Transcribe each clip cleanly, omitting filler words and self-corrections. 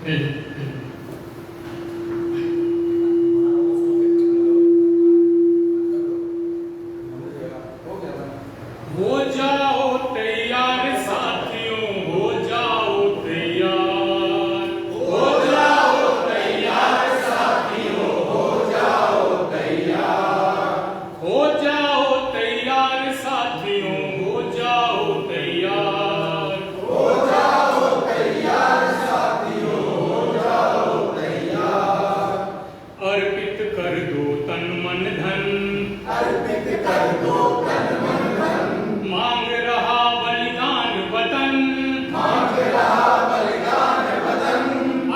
हो जाओ तैयार साथियों, हो जाओ तैयार, हो जाओ तैयार साथियों, हो जाओ तैयार, हो जाओ तैयार साथियों, हो जाओ तैयार, हो जाओ तैयार साथियों, हो जाओ तैयार। अर्पित कर दो तन मन धन, अर्पित कर दो तन मन धन, मांग रहा बलिदान वतन, मांग रहा बलिदान वतन।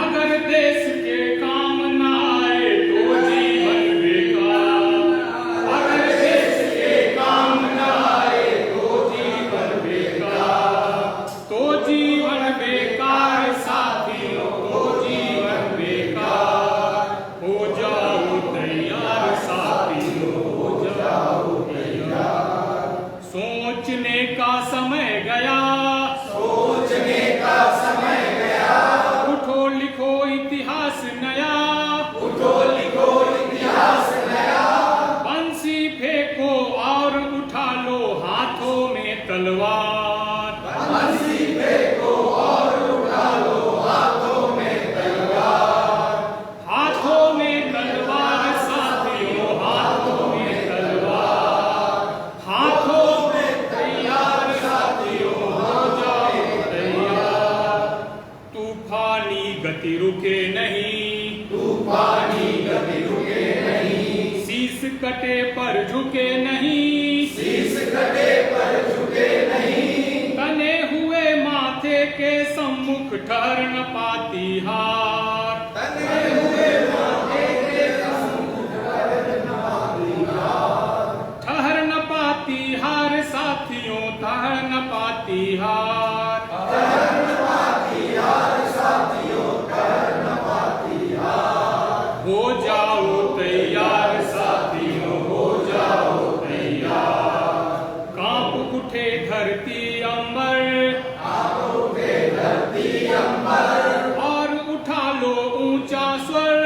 अगर देश के काम न आए तो जीवन बेकार, अगर देश के काम न आए तो जीवन बेकार, तो जीवन बेकार साथियों, तो जीवन बेकार। हो जाओ तैयार साथियों, हो जाओ तैयार। सोचने का समय गया, सोचने का समय गया। उठो लिखो इतिहास नया, उठो लिखो इतिहास नया। बंसी फेंको और उठा लो हाथों में तलवार, बंसी फेंको और उठा लो हाथों में तलवार, हाथों में तलवार साथियों, हाथों में तलवार, हाथों में तैयार साथियों, हो जाओ तैयार। तूफानी गति रुके नहीं, तूफानी गति रुके नहीं। शीश कटे पर झुके नहीं, शीश कटे पर झुके नहीं। तने हुए माथे के सम्मुख ठहर न पाती हार, तने हुए माथे के सम्मुख ठहर न पाती हार, ठहर न पाती हार साथियों, ठहर न पाती हार, ठहर न पाती हार साथियों, ठहर न पाती हार। हो जाओ तैयार साथियों, हो जाओ तैयार। कांप उठे धरती अंबर, कांप उठे धरती अंबर। और उठा लो ऊंचा स्वर,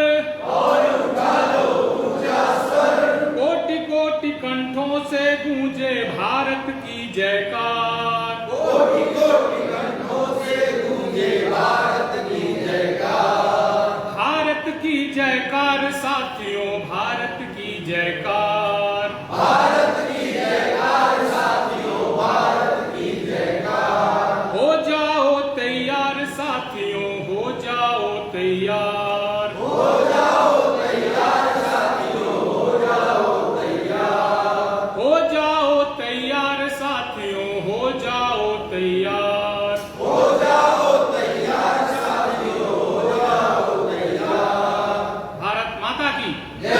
और उठा लो ऊंचा स्वर। कोटि कोटि कंठों से गूंजे भारत की जयकार, कोटि कोटि कंठों से गूंजे भारत की जयकार, भारत की जयकार साथियों, भारत की जयकार, भारत की जयकार साथियों, भारत की जयकार। हो जाओ तैयार साथियों, हो जाओ तैयार, हो जाओ तैयार साथियों, हो जाओ तैयार, हो जाओ तैयार साथियों, हो जाओ तैयार, हो जाओ तैयार साथियों, हो जाओ तैयार। भारत माता की जय,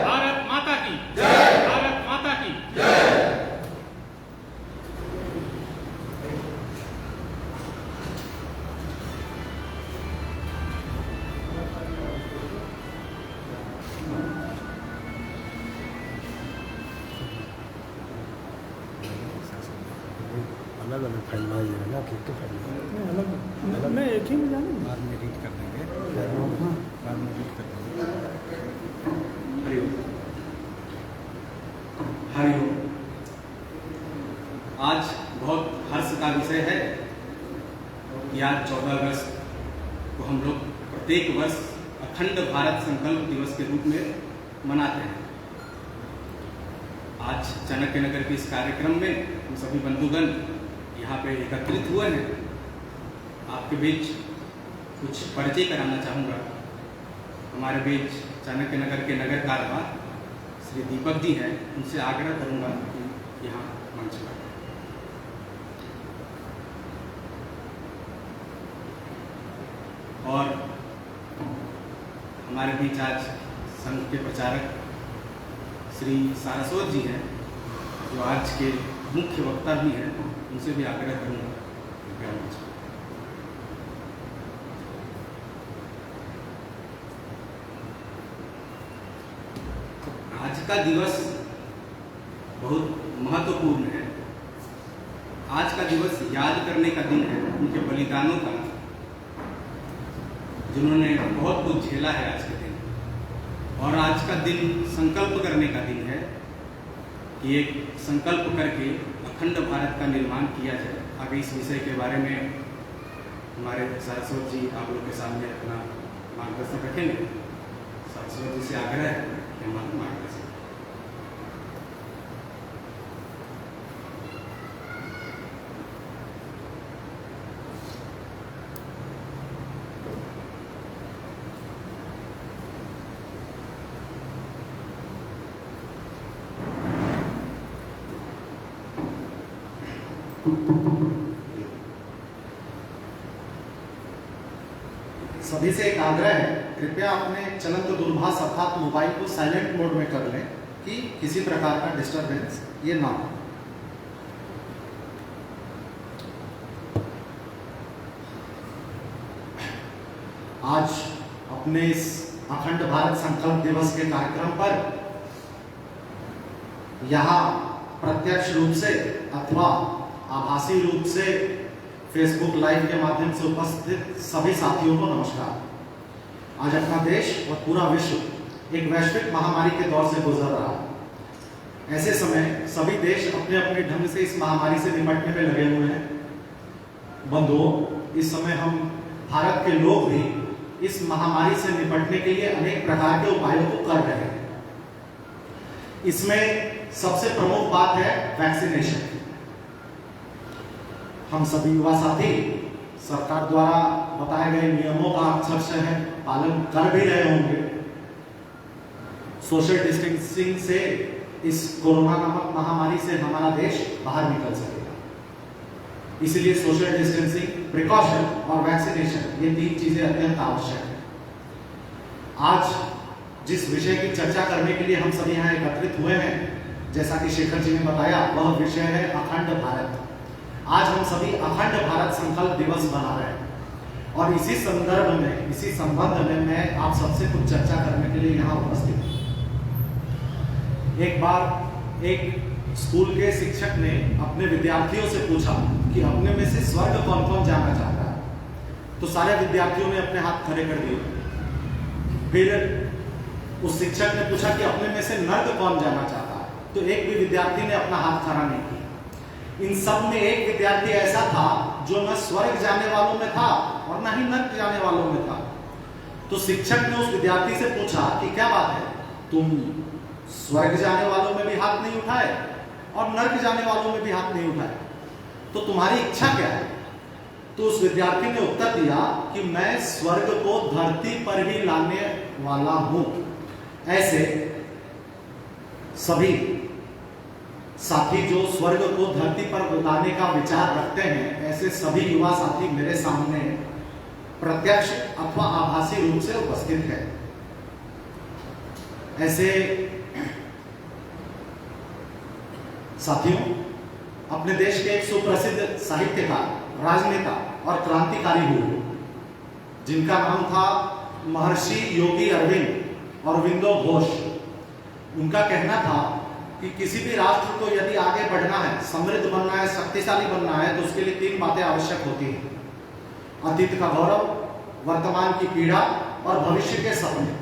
भारत माता की जय, भारत माता की जय। अलग अलग फाइल है ना, एक तो फाइल अलग मैं एक ही में जाना, बाद में एडिट कर देंगे, बाद में एडिट कर देंगे। हरिओम, हरिओम। आज बहुत हर्ष का विषय है कि आज 14 अगस्त को हम लोग प्रत्येक वर्ष अखंड भारत संकल्प दिवस के रूप में मनाते हैं। आज चाणक्य नगर के इस कार्यक्रम में हम सभी बंधुगण यहाँ पे एकत्रित हुए हैं। आपके बीच कुछ परिचय कराना चाहूँगा। हमारे बीच चाणक्य नगर के नगर कारवां श्री दीपक जी हैं, उनसे आग्रह करूँगा कि यहाँ मंच पर। और हमारे बीच आज संघ के प्रचारक श्री सारस्वत जी हैं, जो आज के मुख्य वक्ता भी हैं, उनसे भी आग्रह करूँगा। आज का दिवस बहुत महत्वपूर्ण है। आज का दिवस याद करने का दिन है उनके बलिदानों का, जिन्होंने बहुत कुछ झेला है आज के दिन। और आज का दिन संकल्प करने का दिन है कि एक संकल्प करके अखंड भारत का निर्माण किया जाए। आगे इस विषय के बारे में हमारे सरस्वत जी आप लोग के सामने अपना मार्गदर्शन रखेंगे। सरस्वत जी से आग्रह है कि हमारा मार्गदर्शन। सभी से एक आग्रह है, कृपया अपने चलंत दूरभाष अर्थात मोबाइल को साइलेंट मोड में कर लें कि किसी प्रकार का डिस्टरबेंस ये ना हो। आज अपने इस अखंड भारत संकल्प दिवस के कार्यक्रम पर यहाँ प्रत्यक्ष रूप से अथवा आभासी रूप से फेसबुक लाइव के माध्यम से उपस्थित सभी साथियों को नमस्कार। आज अपना देश और पूरा विश्व एक वैश्विक महामारी के दौर से गुजर रहा है। ऐसे समय सभी देश अपने अपने ढंग से इस महामारी से निपटने में लगे हुए हैं। बंधुओं, इस समय हम भारत के लोग भी इस महामारी से निपटने के लिए अनेक प्रकार के उपायों को कर रहे हैं। इसमें सबसे प्रमुख बात है वैक्सीनेशन। हम सभी युवा साथी सरकार द्वारा बताए गए नियमों का अक्षरशः पालन कर भी रहे होंगे। सोशल डिस्टेंसिंग से इस कोरोना नामक महामारी से हमारा देश बाहर निकल सकेगा। इसलिए सोशल डिस्टेंसिंग, प्रिकॉशन और वैक्सीनेशन ये तीन चीजें अत्यंत आवश्यक है। आज जिस विषय की चर्चा करने के लिए हम सभी यहाँ एकत्रित हुए हैं, जैसा कि शेखर जी ने बताया, वह विषय है अखंड भारत। आज हम सभी अखंड भारत संकल्प दिवस मना रहे हैं और इसी संदर्भ में, इसी संबंध में मैं आप सबसे कुछ चर्चा करने के लिए यहाँ उपस्थित हूँ। एक बार एक स्कूल के शिक्षक ने अपने विद्यार्थियों से पूछा कि अपने में से स्वर्ग कौन कौन जाना चाहता है। तो सारे विद्यार्थियों ने अपने हाथ खड़े कर दिए। फिर उस शिक्षक ने पूछा कि अपने में से नर्क कौन जाना चाहता है। तो एक भी विद्यार्थी ने अपना हाथ खड़ा नहीं किया। इन सब में एक विद्यार्थी ऐसा था जो न स्वर्ग जाने वालों में था और न ही नर्क जाने वालों में था। तो शिक्षक ने उस विद्यार्थी से पूछा कि क्या बात है, तुम स्वर्ग जाने वालों में भी हाथ नहीं उठाए और नर्क जाने वालों में भी हाथ नहीं उठाए, तो तुम्हारी इच्छा क्या है? तो उस विद्यार्थी ने उत्तर दिया कि मैं स्वर्ग को धरती पर ही लाने वाला हूं। ऐसे सभी साथी जो स्वर्ग को धरती पर लाने का विचार रखते हैं, ऐसे सभी युवा साथी मेरे सामने प्रत्यक्ष अथवा आभासी रूप से उपस्थित है। ऐसे साथियों, अपने देश के एक सुप्रसिद्ध साहित्यकार, राजनेता और क्रांतिकारी हुए जिनका नाम था महर्षि योगी अरविंद अरविंदो घोष। उनका कहना था कि किसी भी राष्ट्र को यदि आगे बढ़ना है, समृद्ध बनना है, शक्तिशाली बनना है, तो उसके लिए तीन बातें आवश्यक होती हैं: अतीत का गौरव, वर्तमान की पीड़ा और भविष्य के सपने।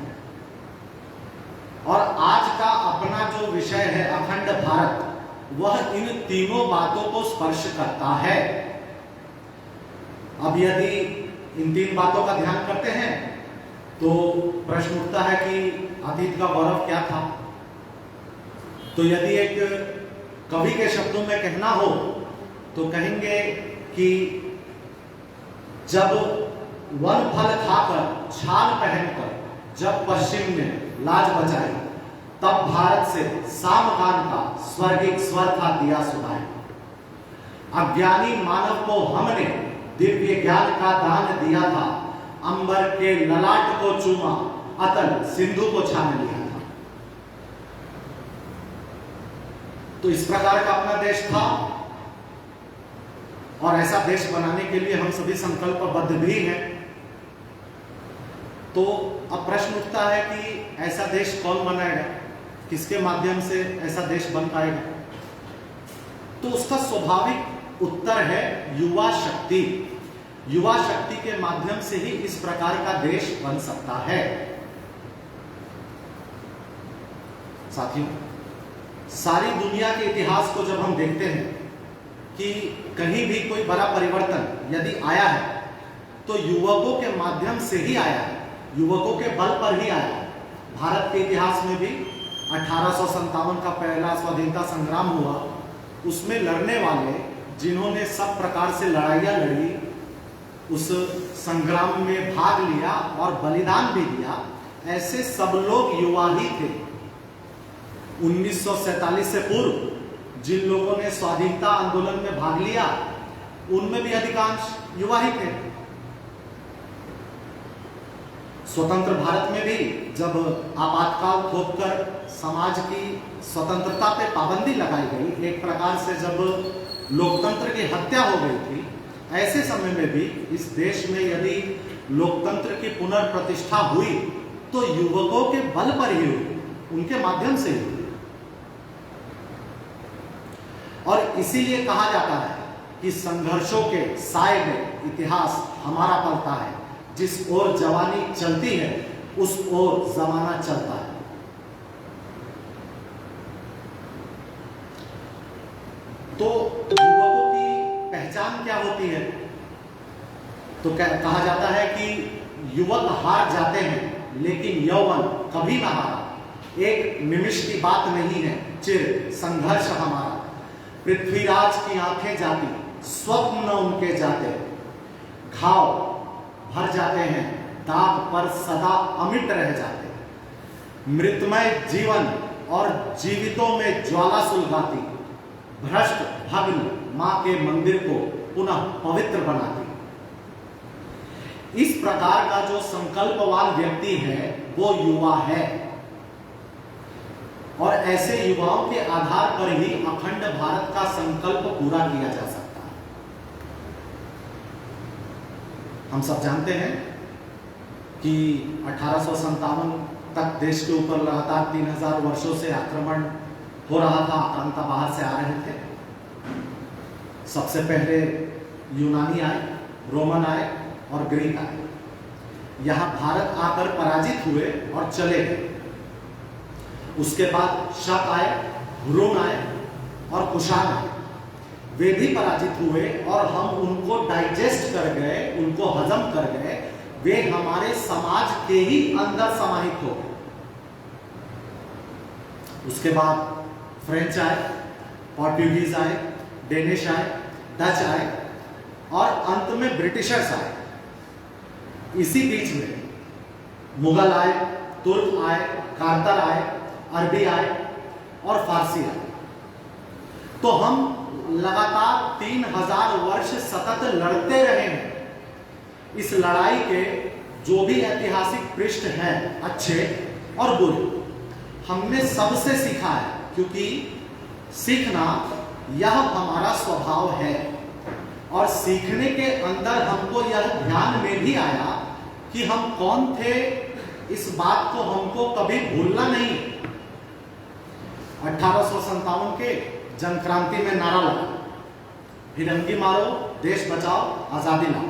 और आज का अपना जो विषय है अखंड भारत, वह इन तीनों बातों को स्पर्श करता है। अब यदि इन तीन बातों का ध्यान करते हैं तो प्रश्न उठता है कि अतीत का गौरव क्या था। तो यदि एक कवि के शब्दों में कहना हो तो कहेंगे कि जब वन फल खाकर, छाल पहनकर, जब पश्चिम ने लाज बचाई, तब भारत से सामगान का स्वर्गिक स्वर का दिया सुनाई। अज्ञानी मानव को हमने दिव्य ज्ञान का दान दिया था, अंबर के ललाट को चूमा, अतल सिंधु को छान लिया था। तो इस प्रकार का अपना देश था और ऐसा देश बनाने के लिए हम सभी संकल्पबद्ध भी हैं। तो अब प्रश्न उठता है कि ऐसा देश कौन बनाएगा, किसके माध्यम से ऐसा देश बन पाएगा? तो उसका स्वाभाविक उत्तर है युवा शक्ति। युवा शक्ति के माध्यम से ही इस प्रकार का देश बन सकता है। साथियों, सारी दुनिया के इतिहास को जब हम देखते हैं कि कहीं भी कोई बड़ा परिवर्तन यदि आया है तो युवकों के माध्यम से ही आया है, युवकों के बल पर ही आया है। भारत के इतिहास में भी 1857 का पहला स्वाधीनता संग्राम हुआ, उसमें लड़ने वाले जिन्होंने सब प्रकार से लड़ाइयाँ लड़ी, उस संग्राम में भाग लिया और बलिदान भी दिया, ऐसे सब लोग युवा ही थे। 1947 से पूर्व जिन लोगों ने स्वाधीनता आंदोलन में भाग लिया उनमें भी अधिकांश युवा ही थे। स्वतंत्र भारत में भी जब आपातकाल थोपकर समाज की स्वतंत्रता पे पाबंदी लगाई गई, एक प्रकार से जब लोकतंत्र की हत्या हो गई थी, ऐसे समय में भी इस देश में यदि लोकतंत्र की पुनर्प्रतिष्ठा हुई तो युवकों के बल पर ही हुई, उनके माध्यम से ही हुई। और इसीलिए कहा जाता है कि संघर्षों के साए में इतिहास हमारा पलता है, जिस ओर जवानी चलती है उस ओर जमाना चलता है। तो युवकों की पहचान क्या होती है? तो कहा जाता है कि युवक हार जाते हैं लेकिन यौवन कभी ना हारा। एक निमिष की बात नहीं है, चिर संघर्ष हमारा। पृथ्वीराज की आंखें जाती, स्वप्न उनके जाते, घाव भर जाते हैं, दाग पर सदा अमिट रह जाते हैं। मृतमय जीवन और जीवितों में ज्वाला सुलगाती, भ्रष्ट भग्न मां के मंदिर को पुनः पवित्र बनाती। इस प्रकार का जो संकल्पवान व्यक्ति है वो युवा है, और ऐसे युवाओं के आधार पर ही अखंड भारत का संकल्प पूरा किया जा सकता है। हम सब जानते हैं कि 1857 तक देश के ऊपर लगातार 3000 वर्षों से आक्रमण हो रहा था, आक्रांता बाहर से आ रहे थे। सबसे पहले यूनानी आए, रोमन आए और ग्रीक आए। यहां भारत आकर पराजित हुए और चले गए। उसके बाद शक आए, हुरुन आए और कुषाण आए। वे भी पराजित हुए और हम उनको डाइजेस्ट कर गए, उनको हजम कर गए। वे हमारे समाज के ही अंदर समाहित हो गए। उसके बाद फ्रेंच आए, पोर्टुगीज आए, डेनिश आए, डच आए और अंत में ब्रिटिशर्स आए। इसी बीच में मुगल आए, तुर्क आए, कारतर आए, अरबी आए और फारसी आए। तो हम लगातार 3000 वर्ष सतत लड़ते रहे हैं। इस लड़ाई के जो भी ऐतिहासिक पृष्ठ हैं, अच्छे और बुरे, हमने सबसे सीखा है, क्योंकि सीखना यह हमारा स्वभाव है। और सीखने के अंदर हमको यह ध्यान में भी आया कि हम कौन थे, इस बात को हमको कभी भूलना नहीं। 1857 के जन क्रांति में नारा लगा, फिरंगी मारो, देश बचाओ, आजादी लाओ।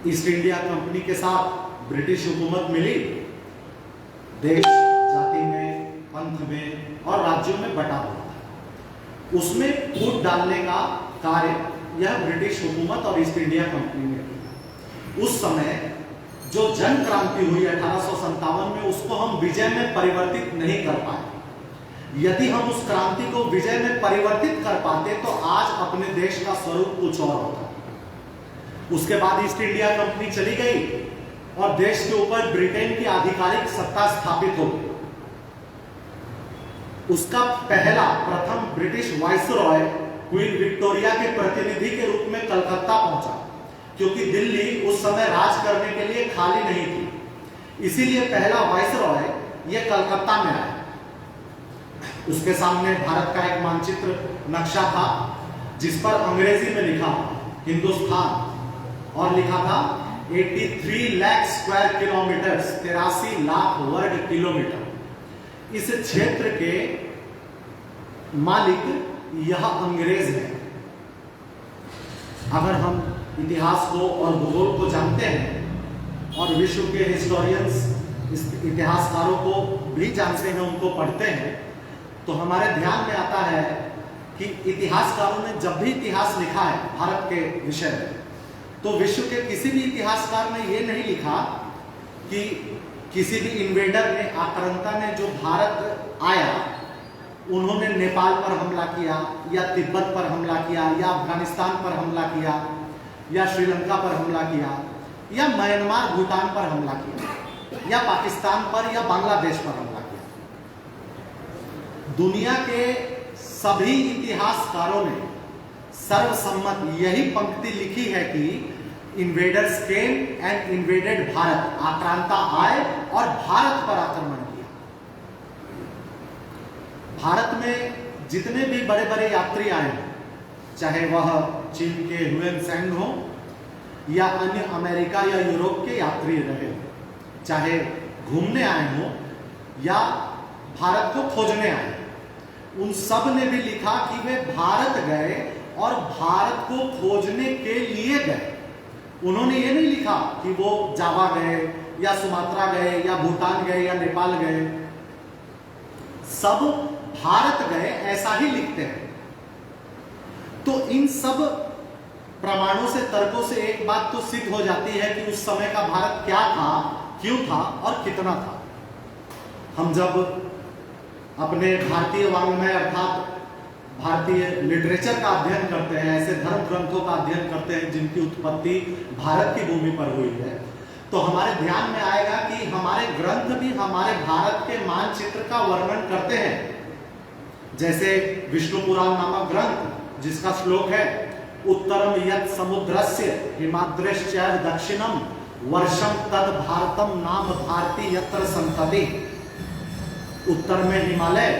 ईस्ट इंडिया कंपनी के साथ ब्रिटिश हुकूमत मिली, देश जाति में, पंथ में और राज्यों में बटा हुआ था। उसमें फूट डालने का कार्य यह ब्रिटिश हुकूमत और ईस्ट इंडिया कंपनी ने किया। उस समय जो जन क्रांति हुई 1857 में, उसको हम विजय में परिवर्तित नहीं कर पाए। यदि हम उस क्रांति को विजय में परिवर्तित कर पाते तो आज अपने देश का स्वरूप कुछ और होता। उसके बाद ईस्ट इंडिया कंपनी चली गई और देश के ऊपर ब्रिटेन की आधिकारिक सत्ता स्थापित हो गई। उसका पहला प्रथम ब्रिटिश वाइसरॉय क्वीन विक्टोरिया के प्रतिनिधि के रूप में कलकत्ता पहुंचा, क्योंकि दिल्ली उस समय राज करने के लिए खाली नहीं थी। इसीलिए पहला वाइसरॉय यह कलकत्ता में आया। उसके सामने भारत का एक मानचित्र नक्शा था, जिस पर अंग्रेजी में लिखा हिंदुस्तान और लिखा था 83 लाख स्क्वायर किलोमीटर, 83 लाख वर्ग किलोमीटर। इस क्षेत्र के मालिक यह अंग्रेज है। अगर हम इतिहास को और भूगोल को जानते हैं और विश्व के हिस्टोरियंस इतिहासकारों को भी जानते हैं, उनको पढ़ते हैं, तो हमारे ध्यान में आता है कि इतिहासकारों ने जब भी इतिहास लिखा है भारत के विषय में, तो विश्व के किसी भी इतिहासकार ने ये नहीं लिखा कि किसी भी इन्वेडर ने, आक्रांता ने जो भारत आया उन्होंने नेपाल पर हमला किया या तिब्बत पर हमला किया या अफगानिस्तान पर हमला किया या श्रीलंका पर हमला किया या म्यांमार भूटान पर हमला किया या पाकिस्तान पर या बांग्लादेश पर हमला किया। दुनिया के सभी इतिहासकारों ने सर्वसम्मत यही पंक्ति लिखी है कि invaders came and invaded Bharat, आक्रांता आए और भारत पर आक्रमण किया। भारत में जितने भी बड़े बड़े यात्री आए हैं, चाहे वह चीन के ह्यूएन त्सांग हो या अन्य अमेरिका या यूरोप के यात्री रहे, चाहे घूमने आए हो या भारत को खोजने आए, उन सब ने भी लिखा कि वे भारत गए और भारत को खोजने के लिए गए। उन्होंने ये नहीं लिखा कि वो जावा गए या सुमात्रा गए या भूटान गए या नेपाल गए, सब भारत गए ऐसा ही लिखते हैं। तो इन सब प्रमाणों से, तर्कों से एक बात तो सिद्ध हो जाती है कि उस समय का भारत क्या था, क्यों था और कितना था। हम जब अपने भारतीय वाङ्मय अर्थात भारतीय लिटरेचर का अध्ययन करते हैं, ऐसे धर्म ग्रंथों का अध्ययन करते हैं जिनकी उत्पत्ति भारत की भूमि पर हुई है, तो हमारे ध्यान में आएगा कि हमारे ग्रंथ भी हमारे भारत के मानचित्र का वर्णन करते हैं। जैसे विष्णु पुराण नामक ग्रंथ, जिसका श्लोक है उत्तरम यत् समुद्रस्य हिमाद्रश्चैव दक्षिणम वर्षम तद भारतम नाम भारती यत्र संतति। उत्तर में हिमालय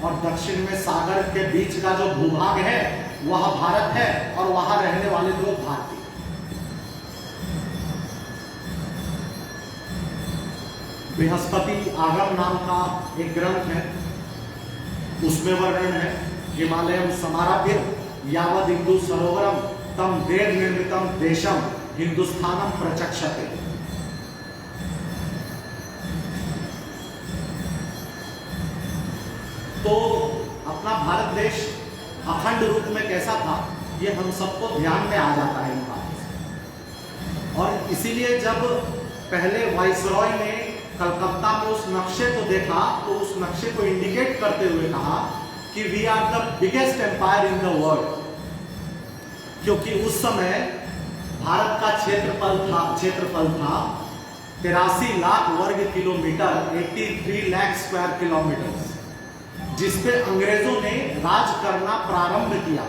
और दक्षिण में सागर के बीच का जो भूभाग है वह भारत है और वहां रहने वाले लोग भारतीय। बृहस्पति आगम नाम का एक ग्रंथ है, उसमें वर्णन है हिमालयम समाराभ्य यावद हिंदू सरोवरम तम देव निर्मितम देशम हिंदुस्थानम प्रचक्षते। तो अपना भारत देश अखंड रूप में कैसा था, ये हम सबको ध्यान में आ जाता है इन बातों से। और इसीलिए जब पहले वाइसरॉय ने कलकत्ता में उस नक्शे को देखा, तो उस नक्शे को इंडिकेट करते हुए कहा कि we are the biggest empire in the world, क्योंकि उस समय भारत का क्षेत्रफल था 83 लाख वर्ग किलोमीटर, 83 लाख स्क्वायर किलोमीटर, जिसपे अंग्रेजों ने राज करना प्रारंभ किया।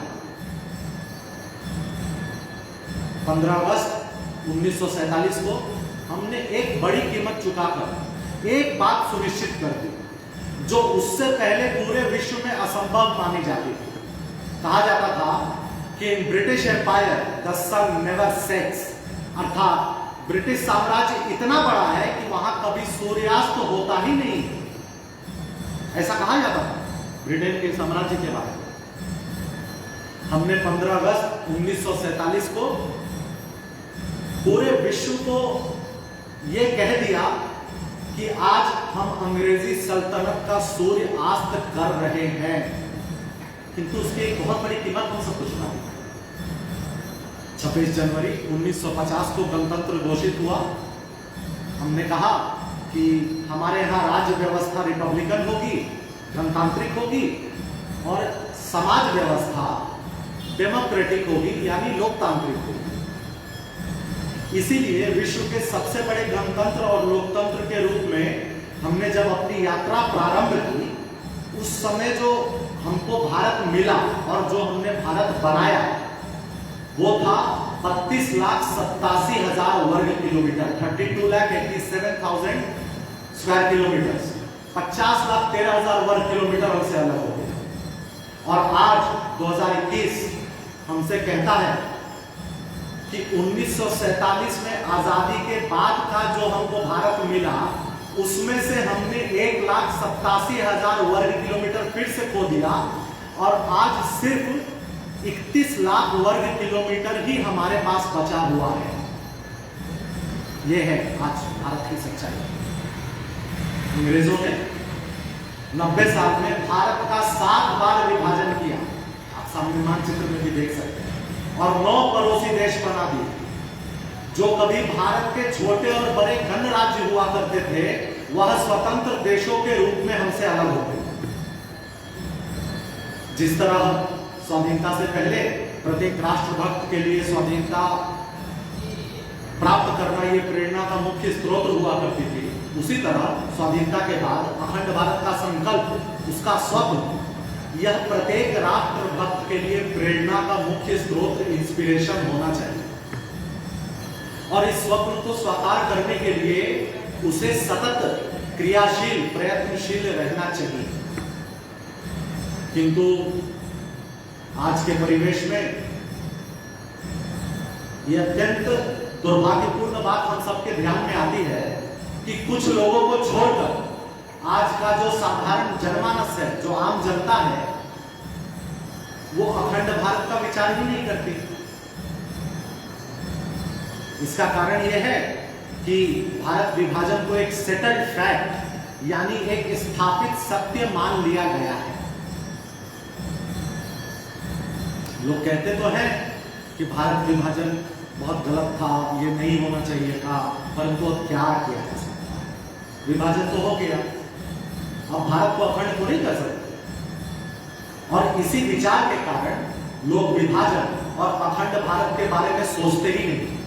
15 अगस्त 1947 को हमने एक बड़ी कीमत चुकाकर एक बात सुनिश्चित कर दी, जो उससे पहले पूरे विश्व में असंभव मानी जाती थी। कहा जाता था कि in British empire the sun never sets, अर्थात ब्रिटिश साम्राज्य इतना बड़ा है कि वहां कभी सूर्यास्त तो होता ही नहीं, ऐसा कहा जाता था ब्रिटेन के साम्राज्य के बारे में। हमने 15 अगस्त 1947 को पूरे विश्व को यह कह दिया कि आज हम अंग्रेजी सल्तनत का सूर्य अस्त कर रहे हैं, किंतु उसकी एक बहुत बड़ी कीमत हम सबको चुका दी। 26 जनवरी 1950 को गणतंत्र घोषित हुआ। हमने कहा कि हमारे यहाँ राज्य व्यवस्था रिपब्लिकन होगी, गणतांत्रिक होगी, और समाज व्यवस्था डेमोक्रेटिक होगी, यानी लोकतांत्रिक होगी। इसीलिए विश्व के सबसे बड़े गणतंत्र और लोकतंत्र के रूप में हमने जब अपनी यात्रा प्रारंभ की, उस समय जो हमको भारत मिला और जो हमने भारत बनाया वो था 32,87,000 वर्ग किलोमीटर, 32,87,000 स्क्वायर किलोमीटर, 50,13,000 वर्ग किलोमीटर हमसे अलग हो गया। और आज 2021 हमसे कहता है कि 1947 में आजादी के बाद का जो हमको भारत मिला, उसमें से हमने 1,87,000 वर्ग किलोमीटर फिर से खो दिया, और आज सिर्फ 31 लाख वर्ग किलोमीटर ही हमारे पास बचा हुआ है। यह है आज भारत की सच्चाई। अंग्रेजों ने 90 साल में भारत का 7 बार विभाजन किया, आप सामने मानचित्र में भी देख सकते हैं, और 9 पड़ोसी देश बना दिए। जो कभी भारत के छोटे और बड़े गणराज्य हुआ करते थे, वह स्वतंत्र देशों के रूप में हमसे अलग हो गए। जिस तरह स्वाधीनता से पहले प्रत्येक राष्ट्रभक्त के लिए स्वाधीनता प्राप्त करना ये प्रेरणा का मुख्य स्रोत हुआ करती थी, उसी तरह स्वाधीनता के बाद अखंड भारत का संकल्प, उसका स्वप्न, यह प्रत्येक राष्ट्रभक्त के लिए प्रेरणा का मुख्य स्रोत, इंस्पिरेशन होना चाहिए। और इस स्वप्न को साकार करने के लिए उसे सतत क्रियाशील, प्रयत्नशील रहना चाहिए। किंतु आज के परिवेश में यह अत्यंत दुर्भाग्यपूर्ण बात हम सबके ध्यान में आती है कि कुछ लोगों को छोड़कर आज का जो साधारण जनमानस है, जो आम जनता है, वो अखंड भारत का विचार ही नहीं करती। इसका कारण यह है कि भारत विभाजन को एक सेटल्ड फैक्ट, यानी एक स्थापित सत्य मान लिया गया है। लोग कहते तो हैं कि भारत विभाजन बहुत गलत था, ये नहीं होना चाहिए था, परंतु क्या किया जा सकता है? विभाजन तो हो गया, अब भारत को अखंड तो नहीं कर सकते। और इसी विचार के कारण लोग विभाजन और अखंड भारत के बारे में सोचते ही नहीं।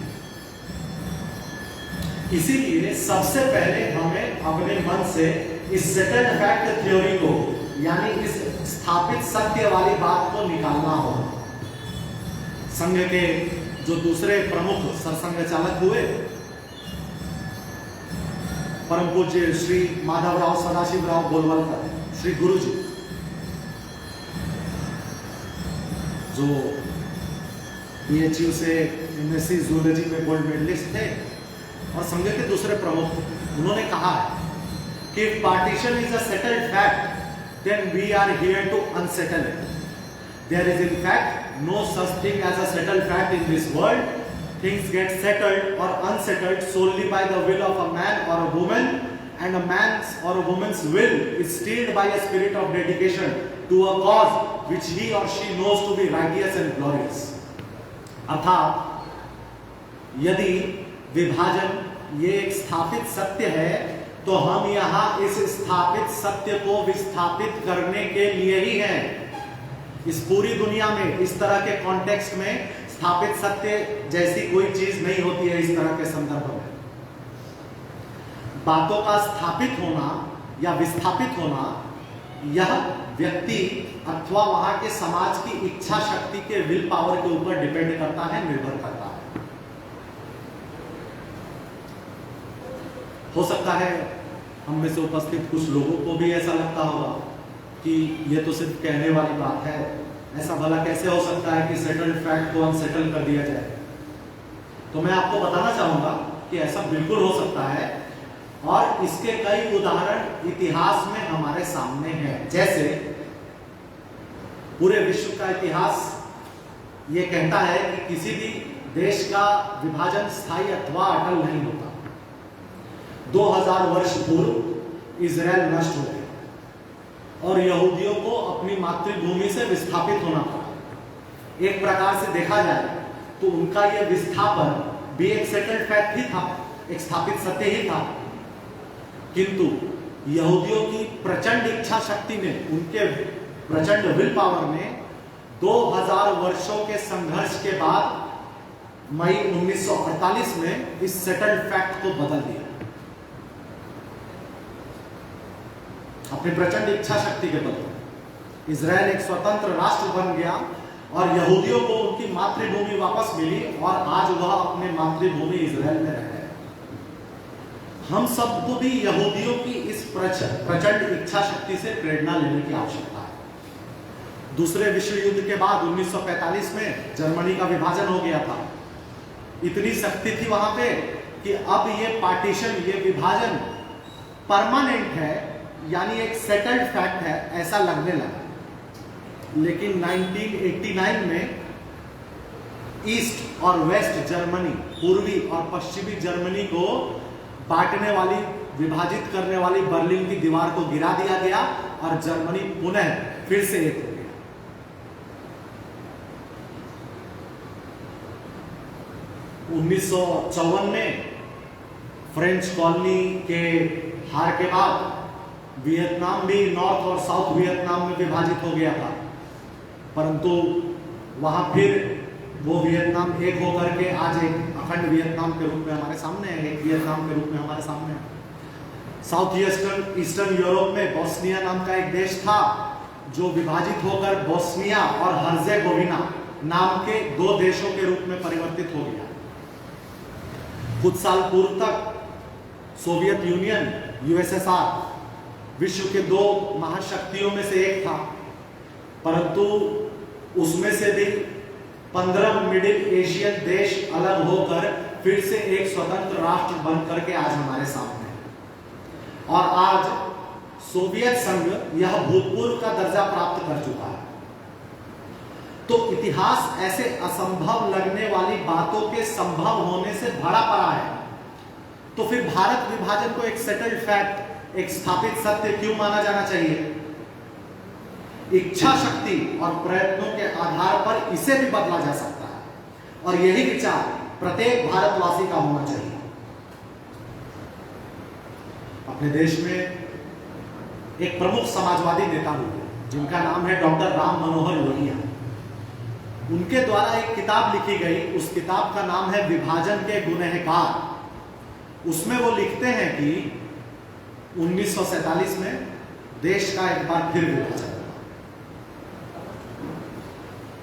इसीलिए सबसे पहले हमें अपने मन से इस सेटल्ड फैक्ट थ्योरी को, यानी इस स्थापित सत्य वाली बात को निकालना होगा। संघ के जो दूसरे प्रमुख सरसंघ चालक हुए, परम पूज्य श्री माधवराव सदाशिवराव गोलवलकर, श्री गुरुजी, जो PHU से MSc जूलॉजी में गोल्ड मेडलिस्ट थे और संघ के दूसरे प्रमुख, उन्होंने कहा है कि partition is a settled fact, then we are here to unsettle it. There is in fact no such thing as a settled fact in this world. Things get settled or unsettled solely by the will of a man or a woman, and a man's or a woman's will is steeled by a spirit of dedication to a cause which he or she knows to be righteous and glorious. अर्थात यदि विभाजन ये एक स्थापित सत्य है, तो हम यहाँ इस स्थापित सत्य को विस्थापित करने के लिए ही हैं। इस पूरी दुनिया में इस तरह के कॉन्टेक्स्ट में स्थापित सत्य जैसी कोई चीज नहीं होती है। इस तरह के संदर्भ में बातों का स्थापित होना या विस्थापित होना, यह व्यक्ति अथवा वहां के समाज की इच्छा शक्ति के विल पावर के ऊपर डिपेंड करता है, निर्भर करता है। हो सकता है हम में से उपस्थित कुछ लोगों को भी ऐसा लगता होगा कि ये तो सिर्फ कहने वाली बात है, ऐसा भला कैसे हो सकता है कि सेटल्ड फैक्ट को अनसेटल कर दिया जाए। तो मैं आपको बताना चाहूंगा कि ऐसा बिल्कुल हो सकता है, और इसके कई उदाहरण इतिहास में हमारे सामने हैं। जैसे पूरे विश्व का इतिहास ये कहता है कि किसी भी देश का विभाजन स्थायी अथवा अटल नहीं होता। 2000 वर्ष पूर्व इजराइल नष्ट हो गया और यहूदियों को अपनी मातृभूमि से विस्थापित होना पड़ा। एक प्रकार से देखा जाए तो उनका यह विस्थापन भी एक सेटल्ड फैक्ट ही था, एक स्थापित सत्य ही था। किंतु यहूदियों की प्रचंड इच्छा शक्ति ने, उनके प्रचंड विल पावर ने 2000 वर्षों के संघर्ष के बाद मई 1948 में इस सेटल्ड फैक्ट को बदल दिया। अपनी प्रचंड इच्छा शक्ति के बल इजराइल एक स्वतंत्र राष्ट्र बन गया और यहूदियों को उनकी मातृभूमि वापस मिली, और आज वह अपने मातृभूमि इजराइल में रह गए। हम सबको भी यहूदियों की इस प्रचंड इच्छा शक्ति से प्रेरणा लेने की आवश्यकता है। दूसरे विश्व युद्ध के बाद 1945 में जर्मनी का विभाजन हो गया था। इतनी शक्ति थी वहां पे कि अब ये पार्टीशन, ये विभाजन परमानेंट है, यानी एक सेटल्ड फैक्ट है, ऐसा लगने लगा। लेकिन 1989 में ईस्ट और वेस्ट जर्मनी, पूर्वी और पश्चिमी जर्मनी को बांटने वाली, विभाजित करने वाली बर्लिन की दीवार को गिरा दिया गया और जर्मनी पुनः फिर से एक हो गया। 1954 में फ्रेंच कॉलोनी के हार के बाद वियतनाम भी नॉर्थ और साउथ वियतनाम में विभाजित हो गया था, परंतु वहां फिर वो वियतनाम एक होकर के आज एक अखंड वियतनाम के रूप में हमारे सामने है, एक वियतनाम के रूप में हमारे सामने है। साउथ ईस्टर्न यूरोप में बोस्निया नाम का एक देश था जो विभाजित होकर बोस्निया और हर्जेगोविना नाम के दो देशों के रूप में परिवर्तित हो गया। कुछ साल पूर्व तक सोवियत यूनियन, यूएसएसआर विश्व के दो महाशक्तियों में से एक था, परंतु उसमें से भी 15 मिडिल एशियन देश अलग होकर फिर से एक स्वतंत्र राष्ट्र बनकर के आज हमारे सामने है। और आज सोवियत संघ यह भूतपूर्व का दर्जा प्राप्त कर चुका है। तो इतिहास ऐसे असंभव लगने वाली बातों के संभव होने से भरा पड़ा है। तो फिर भारत विभाजन को एक सेटल्ड फैक्ट, एक स्थापित सत्य क्यों माना जाना चाहिए? इच्छा शक्ति और प्रयत्नों के आधार पर इसे भी बदला जा सकता है और यही विचार प्रत्येक भारतवासी का होना चाहिए। अपने देश में एक प्रमुख समाजवादी नेता हुए जिनका नाम है डॉक्टर राम मनोहर लोहिया। उनके द्वारा एक किताब लिखी गई, उस किताब का नाम है विभाजन के गुनहगार। उसमें वो लिखते हैं कि 1947 में देश का एक बार फिर विभाजन,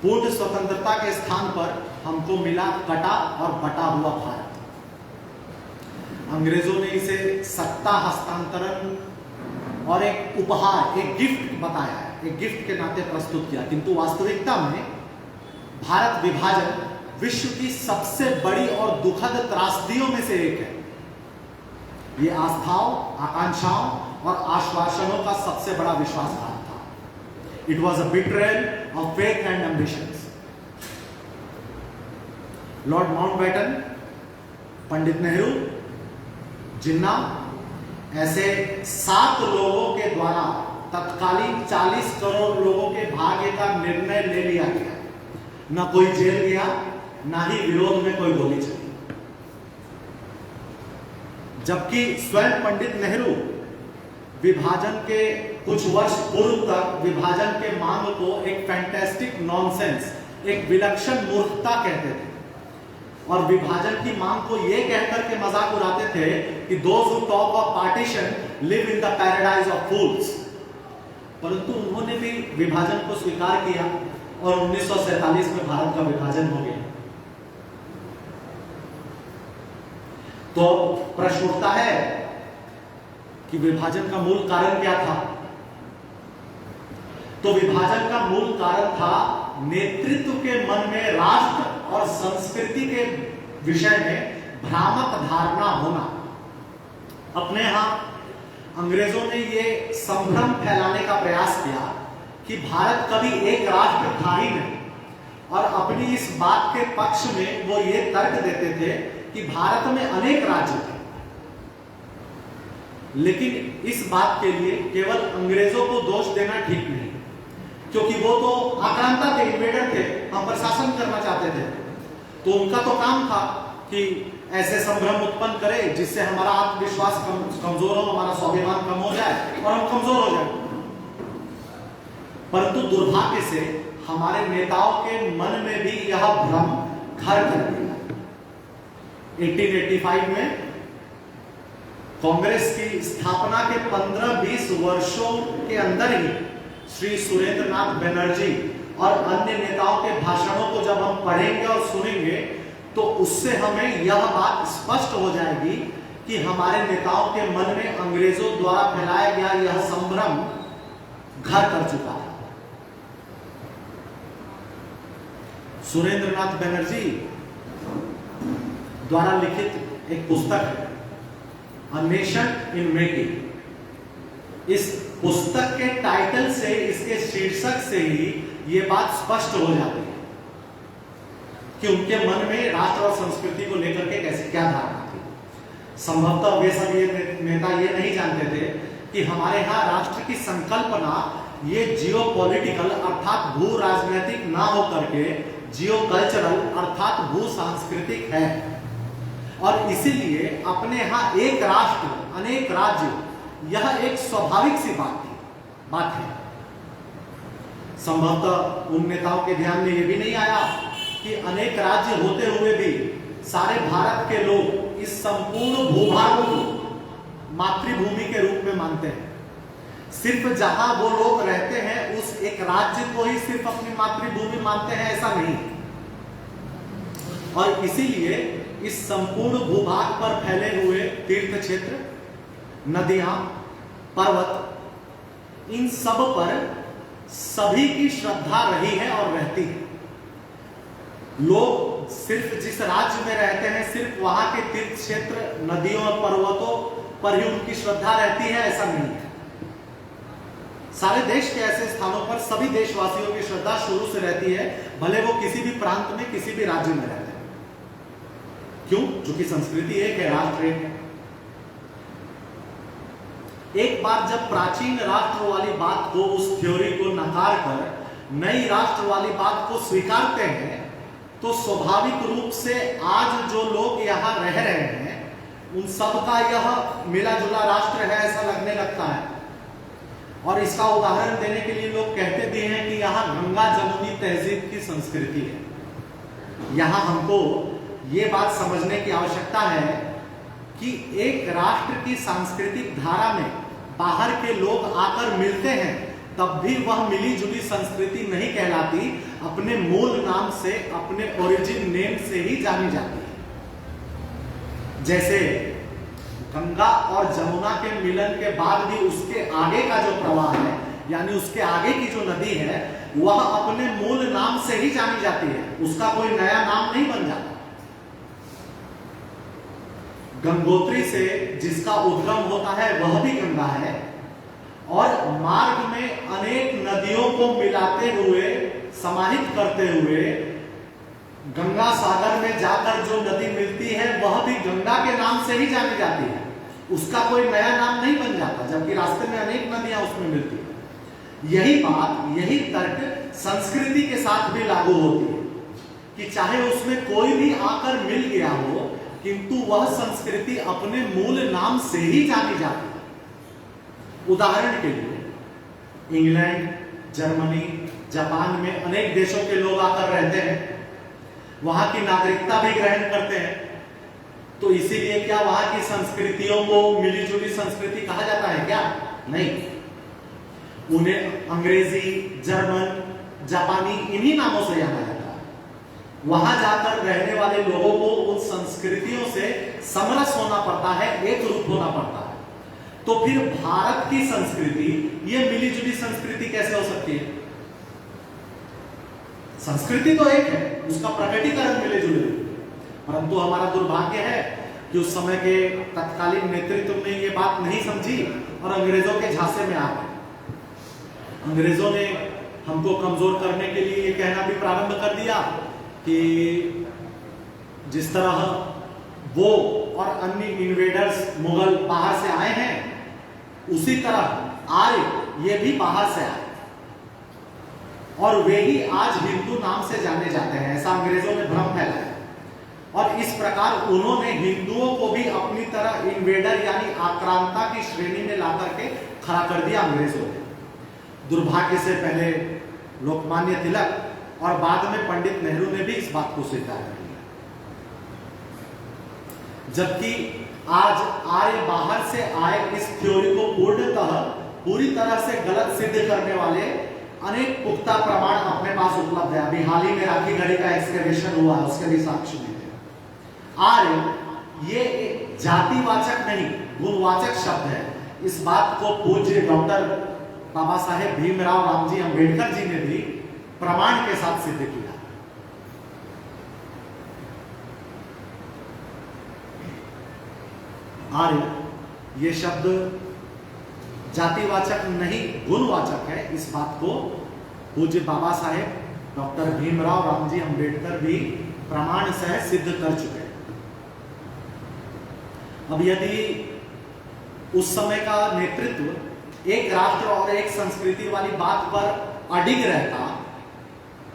पूर्ण स्वतंत्रता के स्थान पर हमको मिला कटा और बटा हुआ भारत। अंग्रेजों ने इसे सत्ता हस्तांतरण और एक उपहार, एक गिफ्ट बताया, एक गिफ्ट के नाते प्रस्तुत किया, किंतु वास्तविकता में भारत विभाजन विश्व की सबसे बड़ी और दुखद त्रासदियों में से एक है। ये आस्थाओं, आकांक्षाओं और आश्वासनों का सबसे बड़ा विश्वासघात था। It was a betrayal of faith and ambitions. Lord Mountbatten, Pandit Nehru, Jinnah, ऐसे 7 लोगों के द्वारा तत्कालीन 40 करोड़ लोगों के भाग्य का निर्णय ले लिया गया। ना कोई जेल गया, ना ही विरोध में कोई गोली चली। जबकि स्वयं पंडित नेहरू विभाजन के कुछ वर्ष पूर्व तक विभाजन के मांग को एक फैंटास्टिक नॉनसेंस, एक विलक्षण मूर्खता कहते थे और विभाजन की मांग को यह कहकर के मजाक उड़ाते थे कि those who talk of partition live in the paradise of fools। परंतु उन्होंने भी विभाजन को स्वीकार किया और 1947 में भारत का विभाजन हो गया। तो प्रश्न उठता है कि विभाजन का मूल कारण क्या था? तो विभाजन का मूल कारण था नेतृत्व के मन में राष्ट्र और संस्कृति के विषय में भ्रामक धारणा होना। अपने यहां अंग्रेजों ने यह संभ्रम फैलाने का प्रयास किया कि भारत कभी एक राष्ट्र था ही नहीं, और अपनी इस बात के पक्ष में वो ये तर्क देते थे कि भारत में अनेक राज्य थे। लेकिन इस बात के लिए केवल अंग्रेजों को दोष देना ठीक नहीं, क्योंकि वो तो आक्रांता थे, इन्वेडर थे, हम प्रशासन करना चाहते थे। तो उनका तो काम था कि ऐसे संभ्रम उत्पन्न करे जिससे हमारा आत्मविश्वास कमजोर हो, हमारा स्वाभिमान कम हो जाए और हम कमजोर हो जाए। परंतु दुर्भाग्य से हमारे नेताओं के मन में भी यह भ्रम घर कर गया। 1885 में कांग्रेस की स्थापना के 15-20 वर्षों के अंदर ही श्री सुरेंद्रनाथ बनर्जी और अन्य नेताओं के भाषणों को जब हम पढ़ेंगे और सुनेंगे तो उससे हमें यह बात स्पष्ट हो जाएगी कि हमारे नेताओं के मन में अंग्रेजों द्वारा फैलाया गया यह संभ्रम घर कर चुका है। सुरेंद्रनाथ बनर्जी द्वारा लिखित एक पुस्तक है, अ नेशन इन मेकिंग। इस पुस्तक के टाइटल से, इसके शीर्षक से ही ये बात स्पष्ट हो जाती है कि उनके मन में राष्ट्र और संस्कृति को लेकर के कैसे क्या धारणा थी। संभवतः वे सब ये नेता ये नहीं जानते थे कि हमारे यहाँ राष्ट्र की संकल्पना ये जियोपॉलिटिकल अर्थात भू राजनीतिक ना होकर के जियो कल्चरल अर्थात भू सांस्कृतिक है। और इसीलिए अपने यहाँ एक राष्ट्र अनेक राज्य, यह एक स्वाभाविक सी बात है। संभवतः उन नेताओं के ध्यान में यह भी नहीं आया कि अनेक राज्य होते हुए भी सारे भारत के लोग इस संपूर्ण भूभाग को मातृभूमि के रूप में मानते हैं। सिर्फ जहां वो लोग रहते हैं उस एक राज्य को ही सिर्फ अपनी मातृभूमि मानते हैं, ऐसा नहीं। और इसीलिए इस संपूर्ण भूभाग पर फैले हुए तीर्थ क्षेत्र, नदियां, पर्वत, इन सब पर सभी की श्रद्धा रही है और रहती है। लोग सिर्फ जिस राज्य में रहते हैं सिर्फ वहां के तीर्थ क्षेत्र, नदियों और पर्वतों पर ही उनकी श्रद्धा रहती है, ऐसा नहीं है। सारे देश के ऐसे स्थानों पर सभी देशवासियों की श्रद्धा शुरू से रहती है, भले वो किसी भी प्रांत में, किसी भी राज्य में रहते हैं। क्यों? क्योंकि संस्कृति एक है, राष्ट्र एक है। एक बार जब प्राचीन राष्ट्र वाली बात को, उस थ्योरी को नकार कर नई राष्ट्र वाली बात को स्वीकारते हैं तो स्वाभाविक रूप से आज जो लोग यहाँ रह रहे हैं उन सबका यह मिला जुला राष्ट्र है ऐसा लगने लगता है। और इसका उदाहरण देने के लिए लोग कहते भी हैं कि यहाँ गंगा जमुनी तहजीब की संस्कृति है। यहाँ हमको ये बात समझने की आवश्यकता है कि एक राष्ट्र की सांस्कृतिक धारा में बाहर के लोग आकर मिलते हैं तब भी वह मिली जुली संस्कृति नहीं कहलाती, अपने मूल नाम से, अपने ओरिजिन नेम से ही जानी जाती है। जैसे गंगा और जमुना के मिलन के बाद भी उसके आगे का जो प्रवाह है, यानी उसके आगे की जो नदी है, वह अपने मूल नाम से ही जानी जाती है, उसका कोई नया नाम नहीं बन जाता। गंगोत्री से जिसका उद्गम होता है वह भी गंगा है, और मार्ग में अनेक नदियों को मिलाते हुए, समाहित करते हुए गंगा सागर में जाकर जो नदी मिलती है वह भी गंगा के नाम से ही जानी जाती है, उसका कोई नया नाम नहीं बन जाता, जबकि रास्ते में अनेक नदियां उसमें मिलती है। यही बात, यही तर्क संस्कृति के साथ भी लागू होती है कि चाहे उसमें कोई भी आकर मिल गया हो किंतु वह संस्कृति अपने मूल नाम से ही जानी जाती है। उदाहरण के लिए इंग्लैंड, जर्मनी, जापान में अनेक देशों के लोग आकर रहते हैं, वहां की नागरिकता भी ग्रहण करते हैं, तो इसीलिए क्या वहां की संस्कृतियों को मिली जुली संस्कृति कहा जाता है क्या? नहीं, उन्हें अंग्रेजी, जर्मन, जापानी इन्हीं नामों से जाना जाता है। वहां जाकर रहने वाले लोगों को उन संस्कृतियों से समरस होना पड़ता है, एक रूप होना पड़ता है। तो फिर भारत की संस्कृति, ये मिली जुली संस्कृति कैसे हो सकती है? संस्कृति तो एक है, उसका प्रकटीकरण मिले जुले, परंतु हमारा दुर्भाग्य है कि उस समय के तत्कालीन नेतृत्व ने ये बात नहीं समझी और अंग्रेजों के झांसे में आ गए। अंग्रेजों ने हमको कमजोर करने के लिए ये कहना भी प्रारंभ कर दिया कि जिस तरह वो और अन्य इन्वेडर्स मुगल बाहर से आए हैं, उसी तरह आर्य ये भी बाहर से आए और वे ही आज हिंदू नाम से जाने जाते हैं, ऐसा अंग्रेजों ने भ्रम फैलाया। और इस प्रकार उन्होंने हिंदुओं को भी अपनी तरह इन्वेडर यानी आक्रांता की श्रेणी में ला करके खड़ा कर दिया अंग्रेजों ने। दुर्भाग्य से पहले लोकमान्य तिलक और बाद में पंडित नेहरू ने भी इस बात को स्वीकार कर लिया, जबकि आज आर्य बाहर से आए इस थ्योरी को पूरी तरह से गलत सिद्ध करने वाले अनेक पुख्ता प्रमाण अपने पास उपलब्ध है। अभी हाल ही में राखी गढ़ी का एक्सकवेशन हुआ है, उसके भी साक्ष्य मिले। आर्य ये जातिवाचक नहीं, गुणवाचक शब्द है। इस बात को पूज्य डॉक्टर बाबा साहेब भीमराव रामजी अंबेडकर जी ने भी प्रमाण के साथ सिद्ध किया। आर्य ये शब्द जातिवाचक नहीं गुणवाचक है, इस बात को पूज्य बाबा साहेब डॉक्टर भीमराव रामजी अंबेडकर भी प्रमाण सह सिद्ध कर चुके हैं। अब यदि उस समय का नेतृत्व एक राष्ट्र और एक संस्कृति वाली बात पर अडिग रहता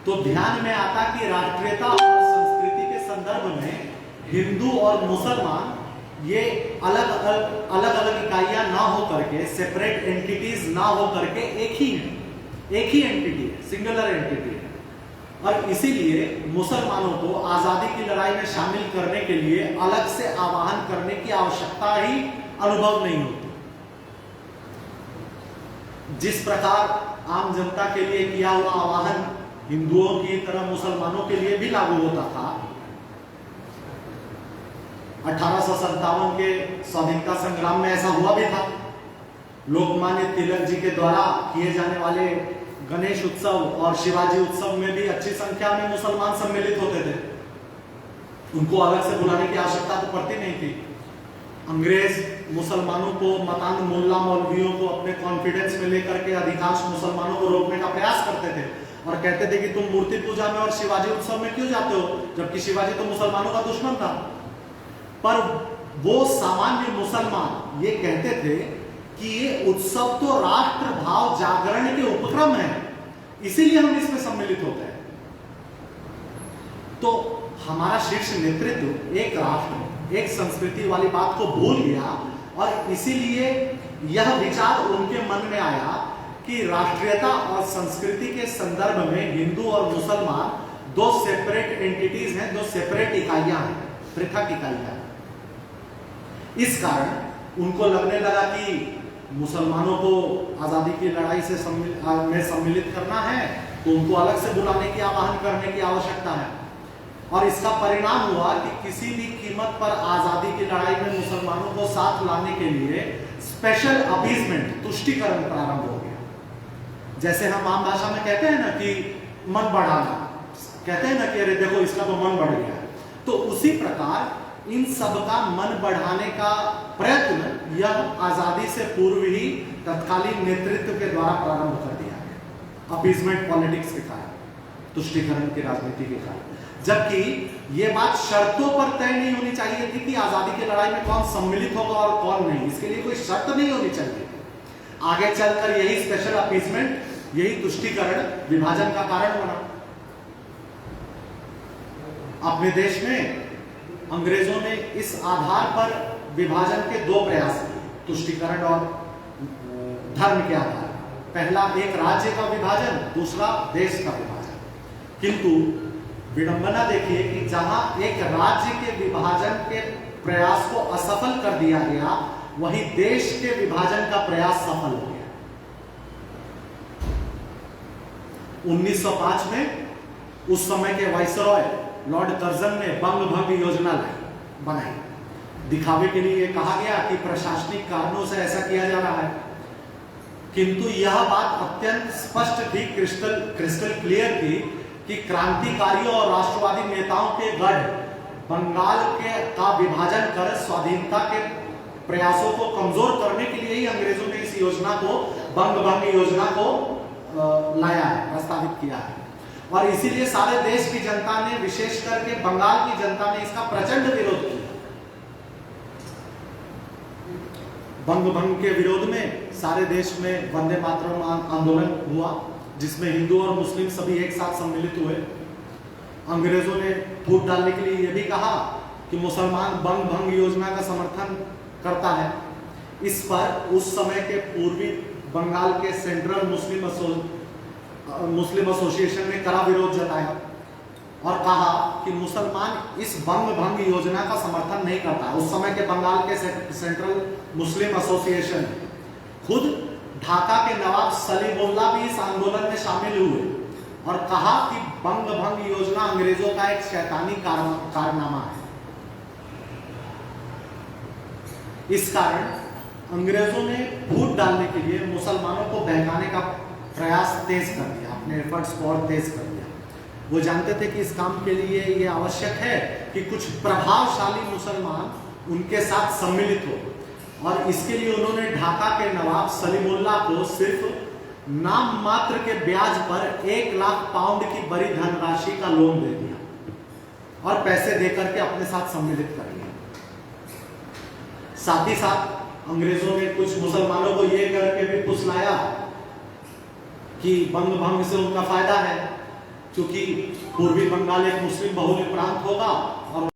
तो ध्यान में आता कि राष्ट्रीयता और संस्कृति के संदर्भ में हिंदू और मुसलमान ये अलग अलग इकाइयां ना हो करके, सेपरेट एंटिटीज ना हो करके एक ही एंटिटी है, सिंगुलर एंटिटी है। और इसीलिए मुसलमानों को आजादी की लड़ाई में शामिल करने के लिए अलग से आह्वान करने की आवश्यकता ही अनुभव नहीं होती। जिस प्रकार आम जनता के लिए किया हुआ आह्वान हिंदुओं की तरह मुसलमानों के लिए भी लागू होता था। 1857 के स्वाधीनता संग्राम में ऐसा हुआ भी था। लोकमान्य तिलक जी के द्वारा किए जाने वाले गणेश उत्सव और शिवाजी उत्सव में भी अच्छी संख्या में मुसलमान सम्मिलित होते थे। उनको अलग से बुलाने की आवश्यकता तो पड़ती नहीं थी। अंग्रेज मुसलमानों को, मतांध मुल्ला मौलवियों को अपने कॉन्फिडेंस में लेकर के अधिकांश मुसलमानों को रोकने का प्रयास करते थे और कहते थे कि तुम मूर्ति पूजा में और शिवाजी उत्सव में क्यों जाते हो, जबकि शिवाजी तो मुसलमानों का दुश्मन था। पर वो सामान्य मुसलमान ये कहते थे कि ये उत्सव तो राष्ट्र भाव जागरण के उपक्रम है, इसीलिए हम इसमें सम्मिलित होते हैं। तो हमारा शीर्ष नेतृत्व एक राष्ट्र, एक संस्कृति वाली बात को भूल गया और इसीलिए यह विचार उनके मन में आया कि राष्ट्रीयता और संस्कृति के संदर्भ में हिंदू और मुसलमान दो सेपरेट एंटिटीज हैं, दो सेपरेट इकाइयां हैं, पृथक इकाइयां। इस कारण उनको लगने लगा कि मुसलमानों को आजादी की लड़ाई से सम्मिलित करना है तो उनको अलग से बुलाने की, आह्वान करने की आवश्यकता है। और इसका परिणाम हुआ कि किसी भी कीमत पर आजादी की लड़ाई में मुसलमानों को साथ लाने के लिए स्पेशल अपीजमेंट, तुष्टिकरण प्रारंभ हो गया। जैसे हम आम भाषा में कहते हैं ना कि मन बढ़ाना, कहते हैं ना कि अरे देखो इसका तो मन बढ़ गया, तो उसी प्रकार इन सब का मन बढ़ाने का प्रयत्न यह आजादी से पूर्व ही तत्कालीन नेतृत्व के द्वारा प्रारंभ कर दिया गया, अपीजमेंट पॉलिटिक्स के कारण, तुष्टिकरण की राजनीति के कारण। जबकि ये बात शर्तों पर तय नहीं होनी चाहिए थी कि आजादी की लड़ाई में कौन सम्मिलित होगा और कौन नहीं, इसके लिए कोई शर्त नहीं होनी चाहिए। आगे चलकर यही स्पेशल अपीजमेंट, यही तुष्टिकरण विभाजन का कारण बना। अपने देश में अंग्रेजों ने इस आधार पर विभाजन के दो प्रयास किए, तुष्टिकरण और धर्म के आधार। पहला एक राज्य का विभाजन, दूसरा देश का विभाजन। किंतु विडंबना देखिए कि जहां एक राज्य के विभाजन के प्रयास को असफल कर दिया गया, वहीं देश के विभाजन का प्रयास सफल हो गया। 1905 में उस समय के वाइसरॉय लॉर्ड कर्जन ने बंग भंग योजना बनाई। दिखावे के लिए कहा गया कि प्रशासनिक कारणों से ऐसा किया जा रहा है, किंतु यह बात अत्यंत स्पष्ट थी, क्रिस्टल क्लियर थी कि क्रांतिकारियों और राष्ट्रवादी नेताओं के गढ़ बंगाल का विभाजन कर स्वाधीनता के प्रयासों को कमजोर करने के लिए ही अंग्रेजों ने इस योजना को, बंग भंग योजना को लाया है, प्रस्तावित किया है। और इसीलिए सारे देश की जनता ने, विशेष करके बंगाल की जनता ने इसका प्रचंड विरोध किया। बंग भंग के विरोध में सारे देश में वंदे मातरम आंदोलन हुआ, जिसमें हिंदू और मुस्लिम सभी एक साथ सम्मिलित हुए। अंग्रेजों ने फूट डालने के लिए यह भी कहा कि मुसलमान बंग भंग योजना का समर्थन करता है। इस पर उस समय के पूर्वी बंगाल के सेंट्रल मुस्लिम एसोसिएशन ने कड़ा विरोध जताया और कहा कि मुसलमान इस बंग भंग योजना का समर्थन नहीं करता। उस समय के बंगाल के सेंट्रल मुस्लिम एसोसिएशन, खुद ढाका के नवाब सलीमुल्लाह भी इस आंदोलन में शामिल हुए और कहा कि बंग भंग योजना अंग्रेजों का एक शैतानी कारनामा है। इस कारण अंग्रेजों ने फूट डालने के लिए मुसलमानों को बहकाने का प्रयास तेज कर दिया, अपने एफर्ट्स को और तेज कर दिया। वो जानते थे कि इस काम के लिए ये आवश्यक है कि कुछ प्रभावशाली मुसलमान उनके साथ सम्मिलित हो और इसके लिए उन्होंने ढाका के नवाब सलीमुल्लाह को सिर्फ नाम मात्र के ब्याज पर 1 लाख पाउंड की बड़ी धनराशि का लोन दे दिया और पैसे देकर के अपने साथ सम्मिलित कर लिया। साथ ही साथ अंग्रेजों ने कुछ मुसलमानों को यह करके भी फुसलाया कि बंग भंग से उनका फायदा है, क्योंकि पूर्वी बंगाल एक मुस्लिम बहुल प्रांत होगा और